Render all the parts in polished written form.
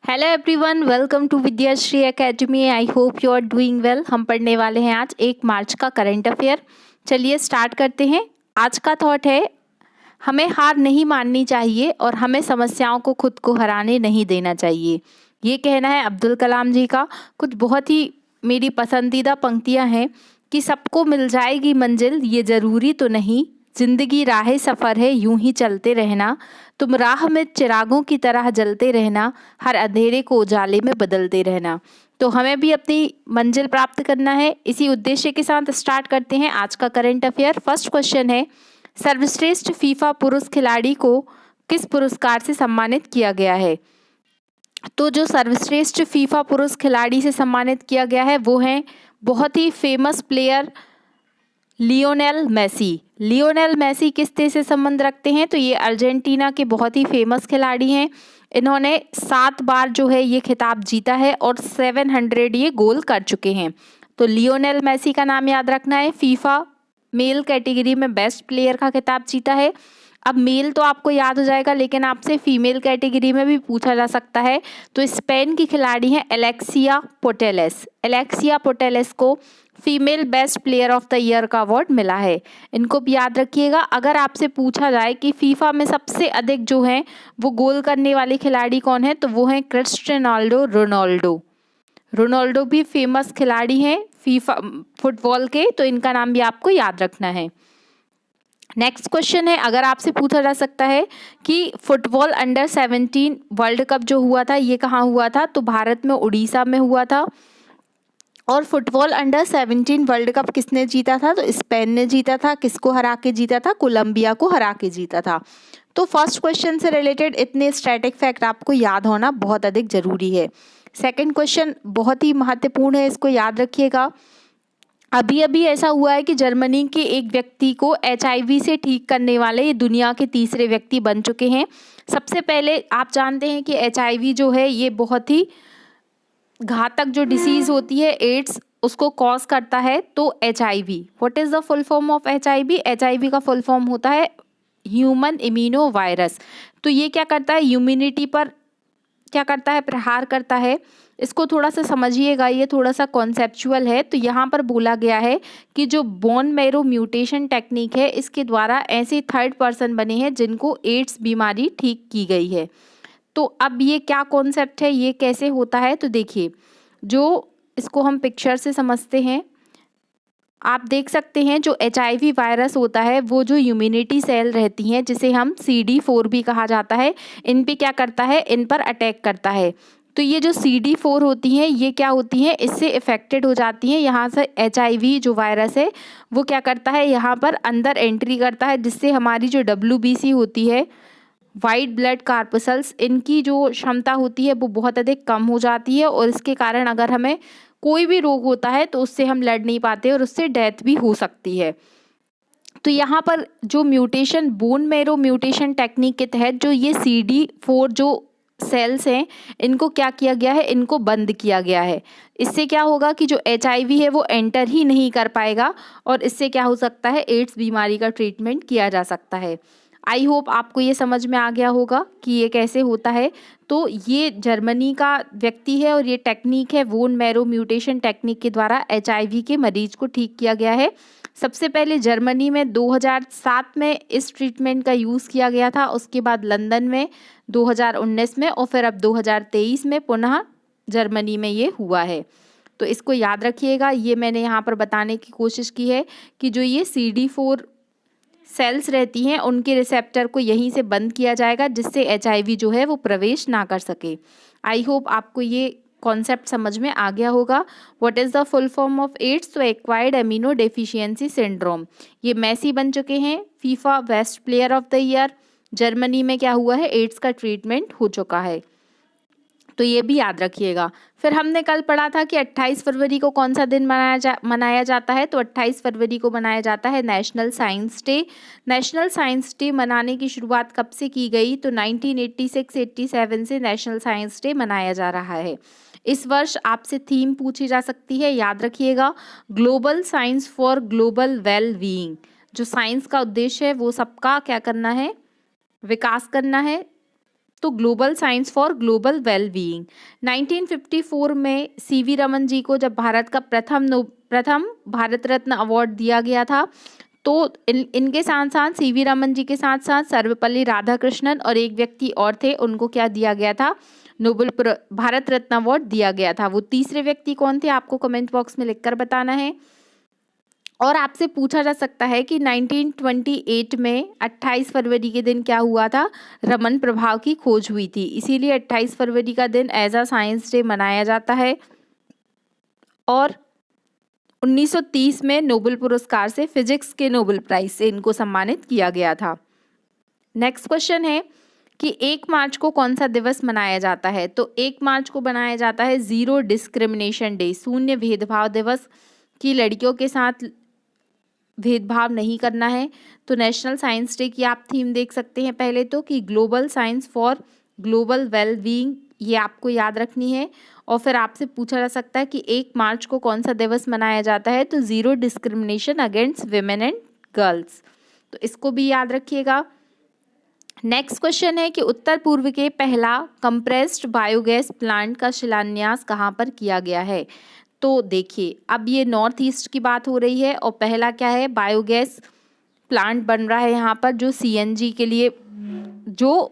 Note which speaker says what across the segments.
Speaker 1: Hello everyone, welcome to Vidyashree academy. I hope you are doing well. हम पढ़ने वाले हैं आज 1 मार्च का करंट अफेयर। चलिए स्टार्ट करते हैं। आज का थॉट है, हमें हार नहीं माननी चाहिए और हमें समस्याओं को खुद को हराने नहीं देना चाहिए। ये कहना है अब्दुल कलाम जी का। कुछ बहुत ही मेरी पसंदीदा पंक्तियां हैं कि सबको मिल जाएगी मंजिल, ये ज़रूरी तो नहीं, जिंदगी राह सफ़र है, यूं ही चलते रहना, तुम राह में चिरागों की तरह जलते रहना, हर अंधेरे को उजाले में बदलते रहना। तो हमें भी अपनी मंजिल प्राप्त करना है। इसी उद्देश्य के साथ स्टार्ट करते हैं आज का करंट अफेयर। फर्स्ट क्वेश्चन है, सर्वश्रेष्ठ फीफा पुरुष खिलाड़ी को किस पुरस्कार से सम्मानित किया गया है? तो जो सर्वश्रेष्ठ फीफा पुरुष खिलाड़ी से सम्मानित किया गया है वो है बहुत ही famous player Lionel Messi. Lionel Messi किस देश से संबंध रखते हैं? तो ये अर्जेंटीना के बहुत ही फेमस खिलाड़ी हैं। इन्होंने 7 बार जो है ये खिताब जीता है और 700 ये गोल कर चुके हैं। तो लियोनेल मेसी का नाम याद रखना है। फीफा मेल कैटेगरी में बेस्ट प्लेयर का खिताब जीता है। अब मेल तो आपको याद हो जाएगा, लेकिन आपसे फीमेल कैटेगरी में भी पूछा जा सकता है। तो स्पेन की खिलाड़ी हैं एलेक्सिया पुटेलेस। एलेक्सिया पुटेलेस को female best player of the year का अवार्ड मिला है। इनको भी याद रखिएगा। अगर आपसे पूछा जाए कि फीफा में सबसे अधिक जो है वो गोल करने वाले खिलाड़ी कौन है, तो वो हैं क्रिस्टियानो रोनाल्डो। रोनाल्डो भी फेमस खिलाड़ी हैं फीफा फुटबॉल के, तो इनका नाम भी आपको याद रखना है। नेक्स्ट क्वेश्चन है, अगर आपसे पूछा जा सकता है कि फुटबॉल अंडर 17 वर्ल्ड कप जो हुआ था ये कहाँ हुआ था, तो भारत में उड़ीसा में हुआ था। और फुटबॉल अंडर 17 वर्ल्ड कप किसने जीता था? तो स्पेन ने जीता था। किसको हरा के जीता था? कोलंबिया को हरा के जीता था। तो फर्स्ट क्वेश्चन से रिलेटेड इतने स्टैटिक फैक्ट आपको याद होना बहुत अधिक जरूरी है। सेकंड क्वेश्चन बहुत ही महत्वपूर्ण है, इसको याद रखिएगा। अभी अभी ऐसा हुआ है कि जर्मनी के एक व्यक्ति को HIV से ठीक करने वाले ये दुनिया के तीसरे व्यक्ति बन चुके हैं। सबसे पहले आप जानते हैं कि HIV जो है ये बहुत ही घातक जो डिसीज होती है, एड्स, उसको कॉज करता है। तो HIV, what is the full form of HIV? HIV का फुल फॉर्म होता है ह्यूमन इम्यूनो वायरस। तो ये क्या करता है? इम्यूनिटी पर क्या करता है? प्रहार करता है। इसको थोड़ा सा समझिएगा, ये थोड़ा सा कॉन्सेप्चुअल है। तो यहाँ पर बोला गया है कि जो बोन मैरो म्यूटेशन टेक्निक है, इसके द्वारा ऐसे 3rd पर्सन बने हैं जिनको एड्स बीमारी ठीक की गई है। तो अब ये क्या कॉन्सेप्ट है, ये कैसे होता है? तो देखिए, जो इसको हम पिक्चर से समझते हैं, आप देख सकते हैं जो HIV वायरस होता है वो जो इम्यूनिटी सेल रहती हैं, जिसे हम CD4 भी कहा जाता है, इन पे क्या करता है? इन पर अटैक करता है। तो ये जो CD4 होती हैं ये क्या होती हैं? इससे इफेक्टेड हो जाती हैं। यहाँ से HIV जो वायरस है वो क्या करता है? यहाँ पर अंदर एंट्री करता है, जिससे हमारी जो WBC होती है, वाइट ब्लड कार्पसल्स, इनकी जो क्षमता होती है वो बहुत अधिक कम हो जाती है। और इसके कारण अगर हमें कोई भी रोग होता है तो उससे हम लड़ नहीं पाते और उससे डेथ भी हो सकती है। तो यहाँ पर जो mutation, bone marrow mutation technique के तहत जो ये CD4 जो सेल्स हैं, इनको क्या किया गया है? इनको बंद किया गया है। इससे क्या होगा कि जो HIV है वो एंटर ही नहीं कर पाएगा और इससे क्या हो सकता है? एड्स बीमारी का ट्रीटमेंट किया जा सकता है। आई होप आपको ये समझ में आ गया होगा कि ये कैसे होता है। तो ये जर्मनी का व्यक्ति है और ये टेक्निक है बोन मैरो म्यूटेशन टेक्निक के द्वारा HIV के मरीज को ठीक किया गया है। सबसे पहले जर्मनी में 2007 में इस ट्रीटमेंट का यूज़ किया गया था, उसके बाद लंदन में 2019 में और फिर अब 2023 में पुनः जर्मनी में ये हुआ है। तो इसको याद रखिएगा। ये मैंने यहाँ पर बताने की कोशिश की है कि जो ये CD4 सेल्स रहती हैं उनके रिसेप्टर को यहीं से बंद किया जाएगा, जिससे HIV जो है वो प्रवेश ना कर सके। आई होप आपको ये कॉन्सेप्ट समझ में आ गया होगा। What is the full form of AIDS? तो एक्वायर्ड एमिनो डेफिशिएंसी सिंड्रोम। ये मेसी बन चुके हैं FIFA best player of the year. Germany में क्या हुआ है? एड्स का ट्रीटमेंट हो चुका है। तो ये भी याद रखिएगा। फिर हमने कल पढ़ा था कि 28 फरवरी को कौन सा दिन मनाया जाता है? तो 28 फरवरी को मनाया जाता है national science day. National science day मनाने की शुरुआत कब से की गई? तो 1986-87 से नेशनल साइंस डे मनाया जा रहा है। इस वर्ष आपसे थीम पूछी जा सकती है, याद रखिएगा, global science for global well being. जो साइंस का उद्देश्य है वो सबका क्या करना है? विकास करना है, तो global science for global well being. 1954 में सीवी रमन जी को जब भारत का प्रथम भारत रत्न अवार्ड दिया गया था, तो इनके साथ साथ सीवी रमन जी के साथ साथ सर्वपल्ली राधाकृष्णन और एक व्यक्ति और थे, उनको क्या दिया गया था, नोबेल भारत रत्न अवार्ड दिया गया था। वो तीसरे व्यक्ति कौन थे, आपको कमेंट बॉक्स में लिखकर बताना है। और आपसे पूछा जा सकता है कि 1928 में 28 फरवरी के दिन क्या हुआ था, रमन प्रभाव की खोज हुई थी, इसीलिए 28 फरवरी का दिन एज अ साइंस डे मनाया जाता है। और 1930 में नोबेल पुरस्कार से, फिजिक्स के नोबेल प्राइज से इनको सम्मानित किया गया था। नेक्स्ट क्वेश्चन है कि 1 मार्च को कौन सा दिवस मनाया जाता है, तो 1 मार्च को मनाया जाता है जीरो डिस्क्रिमिनेशन डे, शून्य भेदभाव दिवस, कि लड़कियों के साथ भेदभाव नहीं करना है। तो नेशनल साइंस डे की आप थीम देख सकते हैं पहले तो, कि global science for global well being, ये आपको याद रखनी है। और फिर आपसे पूछा जा सकता है कि 1 मार्च को कौन सा दिवस मनाया जाता है, तो zero discrimination against women and girls, तो इसको भी याद रखिएगा। नेक्स्ट क्वेश्चन है कि उत्तर पूर्व के पहला कंप्रेस्ड बायोगैस प्लांट का शिलान्यास कहाँ पर किया गया है। तो देखिए, अब ये नॉर्थ ईस्ट की बात हो रही है और पहला क्या है, बायोगैस प्लांट बन रहा है यहाँ पर, जो सीएनजी के लिए, जो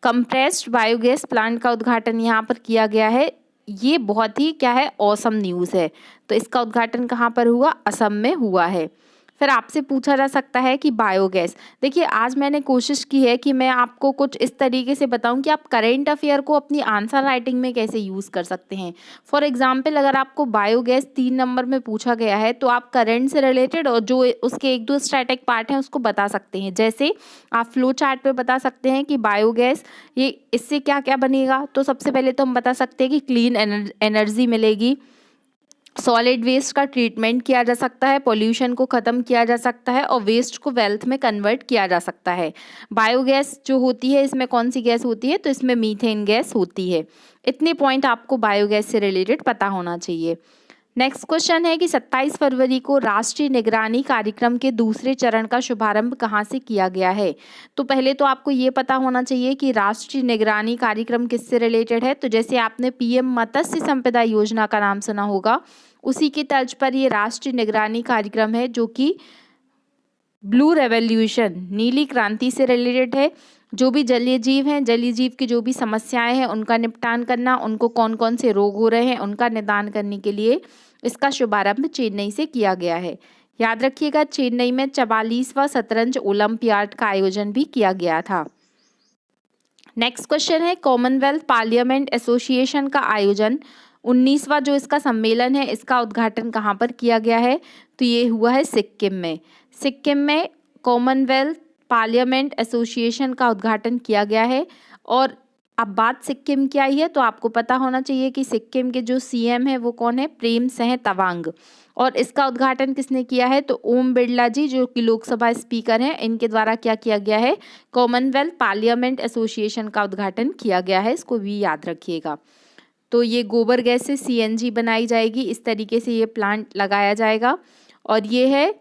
Speaker 1: कंप्रेस्ड बायोगैस प्लांट का उद्घाटन यहाँ पर किया गया है। ये बहुत ही क्या है, ऑसम न्यूज़ है। तो इसका उद्घाटन कहाँ पर हुआ, असम में हुआ है। फिर आपसे पूछा जा सकता है कि बायोगैस, देखिए आज मैंने कोशिश की है कि मैं आपको कुछ इस तरीके से बताऊं कि आप करेंट अफेयर को अपनी आंसर राइटिंग में कैसे यूज़ कर सकते हैं। फॉर एग्जांपल, अगर आपको बायोगैस 3 नंबर में पूछा गया है, तो आप करंट से रिलेटेड और जो उसके 1-2 स्टैटिक पार्ट हैं उसको बता सकते हैं। जैसे आप फ्लो चार्ट पे बता सकते हैं कि बायोगैस, ये इससे क्या क्या बनेगा। तो सबसे पहले तो हम बता सकते हैं कि क्लीन एनर्जी मिलेगी, सॉलिड वेस्ट का ट्रीटमेंट किया जा सकता है, पॉल्यूशन को ख़त्म किया जा सकता है और वेस्ट को वेल्थ में कन्वर्ट किया जा सकता है। बायोगैस जो होती है, इसमें कौन सी गैस होती है, तो इसमें मीथेन गैस होती है। इतने पॉइंट आपको बायोगैस से रिलेटेड पता होना चाहिए। नेक्स्ट क्वेश्चन है कि 27 फरवरी को राष्ट्रीय निगरानी कार्यक्रम के दूसरे चरण का शुभारंभ कहाँ से किया गया है। तो पहले तो आपको ये पता होना चाहिए कि राष्ट्रीय निगरानी कार्यक्रम किससे रिलेटेड है। तो जैसे आपने पीएम मत्स्य संपदा योजना का नाम सुना होगा, उसी की तर्ज पर ये राष्ट्रीय निगरानी कार्यक्रम है, जो कि ब्लू रेवोल्यूशन, नीली क्रांति से रिलेटेड है। जो भी जलीय जीव हैं, जलीय जीव की जो भी समस्याएं हैं उनका निपटान करना, उनको कौन कौन से रोग हो रहे हैं उनका निदान करने के लिए इसका शुभारंभ चेन्नई से किया गया है। याद रखिएगा, चेन्नई में 44वां शतरंज ओलंपियाड का आयोजन भी किया गया था। नेक्स्ट क्वेश्चन है, कॉमनवेल्थ पार्लियामेंट एसोसिएशन का आयोजन 19वां जो इसका सम्मेलन है, इसका उद्घाटन कहाँ पर किया गया है, तो ये हुआ है सिक्किम में। सिक्किम में कॉमनवेल्थ पार्लियामेंट एसोसिएशन का उद्घाटन किया गया है। और अब बात सिक्किम की आई है, तो आपको पता होना चाहिए कि सिक्किम के जो सीएम है वो कौन है, प्रेम सिंह तवांग। और इसका उद्घाटन किसने किया है, तो ओम बिरला जी, जो कि लोकसभा स्पीकर हैं, इनके द्वारा क्या किया गया है, कॉमनवेल्थ पार्लियामेंट एसोसिएशन का उद्घाटन किया गया है। इसको भी याद रखिएगा। तो ये गोबर गैस से सीएनजी बनाई जाएगी, इस तरीके से ये प्लांट लगाया जाएगा। और ये है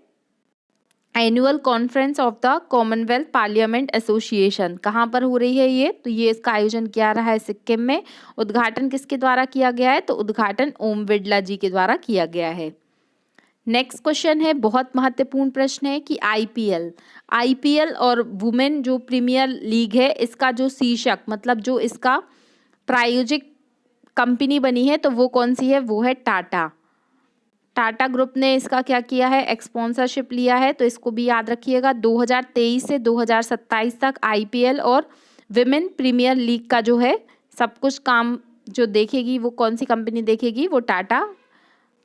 Speaker 1: annual conference of the Commonwealth parliament association, कहाँ पर हो रही है ये, तो ये इसका आयोजन किया रहा है सिक्किम में। उद्घाटन किसके द्वारा किया गया है, तो उद्घाटन ओम बिरला जी के द्वारा किया गया है। नेक्स्ट क्वेश्चन है, बहुत महत्वपूर्ण प्रश्न है कि आईपीएल और वुमेन जो प्रीमियर लीग है, इसका जो शीर्षक, मतलब जो इसका प्रायोजिक कंपनी बनी है, तो वो कौन सी है, वो है टाटा ग्रुप ने इसका क्या किया है, स्पॉन्सरशिप लिया है। तो इसको भी याद रखिएगा। 2023 से 2027 तक आईपीएल और विमेन प्रीमियर लीग का जो है सब कुछ काम जो देखेगी, वो कौन सी कंपनी देखेगी, वो टाटा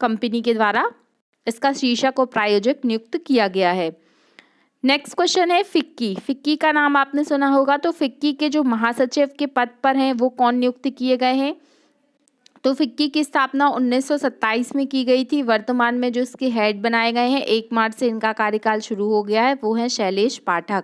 Speaker 1: कंपनी के द्वारा इसका शीर्षक और प्रायोजक नियुक्त किया गया है। नेक्स्ट क्वेश्चन है, फिक्की का नाम आपने सुना होगा। तो फिक्की के जो महासचिव के पद पर हैं वो कौन नियुक्त किए गए हैं, तो फिक्की की स्थापना 1927 में की गई थी। वर्तमान में जो इसके हेड बनाए गए हैं, 1 मार्च से इनका कार्यकाल शुरू हो गया है, वो है शैलेश पाठक।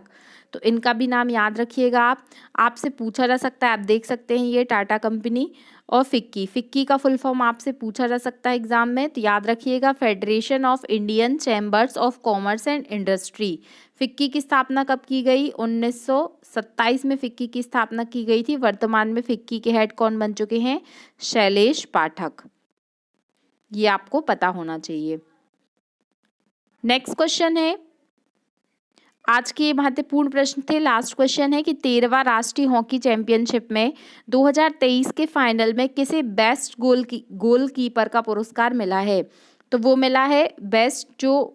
Speaker 1: तो इनका भी नाम याद रखिएगा आप। आपसे पूछा जा सकता है, आप देख सकते हैं ये टाटा कंपनी और फिक्की। फिक्की का फुल फॉर्म आपसे पूछा जा सकता है एग्जाम में, तो याद रखिएगा federation of Indian chambers of commerce and industry. FICCI की स्थापना कब की गई? 1927 में फिक्की की स्थापना की गई थी। वर्तमान में फिक्की के हेड कौन बन चुके हैं? शैलेश पाठक। ये आपको पता होना चाहिए। नेक्स्ट क्वेश्चन है, आज के महत्वपूर्ण प्रश्न थे। लास्ट क्वेश्चन है कि 13वां राष्ट्रीय हॉकी चैंपियनशिप में 2023 के फाइनल में किसे बेस्ट गोलकीपर का पुरस्कार मिला है? तो वो मिला है, बेस्ट जो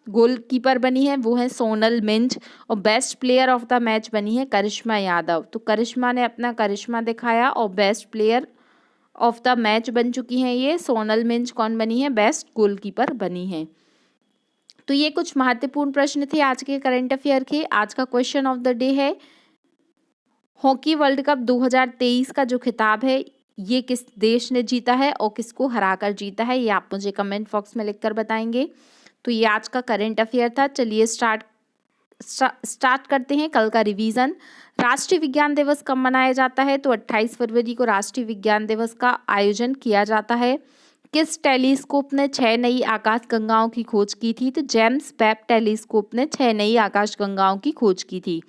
Speaker 1: गोलकीपर बनी है वो है सोनल मिंज, और best player of the match बनी है करिश्मा यादव। तो करिश्मा ने अपना करिश्मा दिखाया और best player of the match बन चुकी हैं ये। सोनल मिंज कौन बनी है? बेस्ट गोलकीपर बनी है। तो ये कुछ महत्वपूर्ण प्रश्न थे आज के करंट अफेयर के। आज का क्वेश्चन ऑफ द डे है, हॉकी वर्ल्ड कप 2023 का जो खिताब है ये किस देश ने जीता है और किसको हराकर जीता है? ये आप मुझे कमेंट बॉक्स में लिखकर बताएंगे। तो ये आज का करंट अफेयर था। चलिए स्टार्ट करते हैं कल का रिवीजन। राष्ट्रीय विज्ञान दिवस कब मनाया जाता है? तो 28 फरवरी को राष्ट्रीय विज्ञान दिवस का आयोजन किया जाता है। किस टेलीस्कोप ने 6 नई आकाशगंगाओं की खोज की थी? तो जेम्स वेब टेलीस्कोप ने 6 नई आकाशगंगाओं की खोज की थी।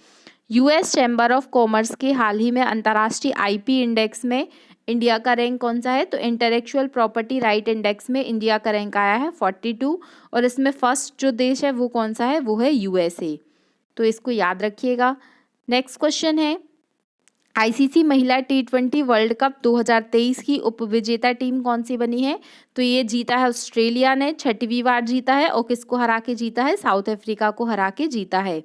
Speaker 1: यूएस चैम्बर ऑफ कॉमर्स के हाल ही में अंतर्राष्ट्रीय आईपी इंडेक्स में इंडिया का रैंक कौन सा है? तो इंटेलेक्चुअल प्रॉपर्टी राइट इंडेक्स में इंडिया का रैंक आया है 42, और इसमें फर्स्ट जो देश है वो कौन सा है? वो है यूएसए। तो इसको याद रखिएगा। नेक्स्ट क्वेश्चन है, आईसीसी महिला T20 वर्ल्ड कप 2023 की उपविजेता टीम कौन सी बनी है? तो ये जीता है ऑस्ट्रेलिया ने, 6वीं बार जीता है, और किसको हरा के जीता है? साउथ अफ्रीका को हरा के जीता है।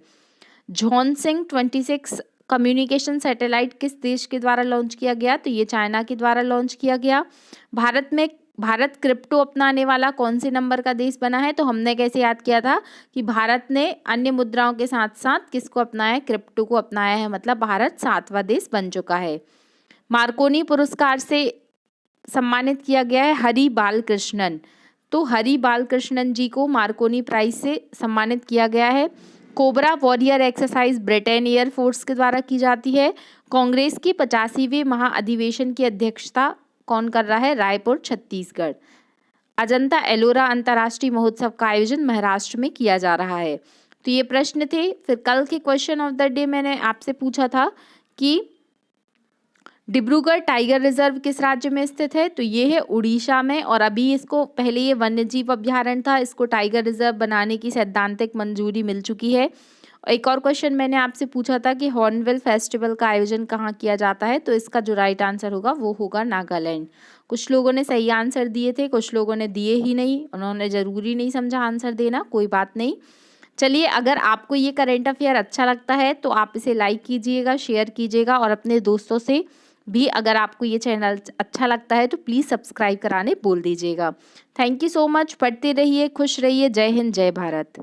Speaker 1: झोनसिंग 26 कम्युनिकेशन सैटेलाइट किस देश के द्वारा लॉन्च किया गया? तो ये चाइना के द्वारा लॉन्च किया गया। भारत क्रिप्टो अपनाने वाला कौन से नंबर का देश बना है? तो हमने कैसे याद किया था कि भारत ने अन्य मुद्राओं के साथ साथ किसको अपनाया है? क्रिप्टो को अपनाया है, मतलब भारत 7वां देश बन चुका है। मार्कोनी पुरस्कार से सम्मानित किया गया है हरि बालकृष्णन। तो हरि बालकृष्णन जी को मार्कोनी प्राइज से सम्मानित किया गया है। Cobra warrior exercise Britain air force के द्वारा की जाती है। कांग्रेस की 85वें महाअधिवेशन की अध्यक्षता कौन कर रहा है? रायपुर, छत्तीसगढ़। अजंता एलोरा अंतर्राष्ट्रीय महोत्सव का आयोजन महाराष्ट्र में किया जा रहा है। तो ये प्रश्न थे। फिर कल के क्वेश्चन ऑफ द डे मैंने आपसे पूछा था कि डिब्रूगढ़ टाइगर रिजर्व किस राज्य में स्थित है? तो ये है उड़ीसा में, और अभी इसको, पहले ये वन्यजीव अभ्यारण्य था, इसको टाइगर रिजर्व बनाने की सैद्धांतिक मंजूरी मिल चुकी है। एक और क्वेश्चन मैंने आपसे पूछा था कि हॉर्नबिल फेस्टिवल का आयोजन कहाँ किया जाता है? तो इसका जो राइट आंसर होगा वो होगा नागालैंड। कुछ लोगों ने सही आंसर दिए थे, कुछ लोगों ने दिए ही नहीं, उन्होंने ज़रूरी नहीं समझा आंसर देना, कोई बात नहीं। चलिए, अगर आपको ये करंट अफेयर अच्छा लगता है तो आप इसे लाइक कीजिएगा, शेयर कीजिएगा, और अपने दोस्तों से भी अगर आपको ये चैनल अच्छा लगता है तो प्लीज़ सब्सक्राइब कराने बोल दीजिएगा। Thank you so much. पढ़ते रहिए, खुश रहिए। जय हिंद, जय भारत।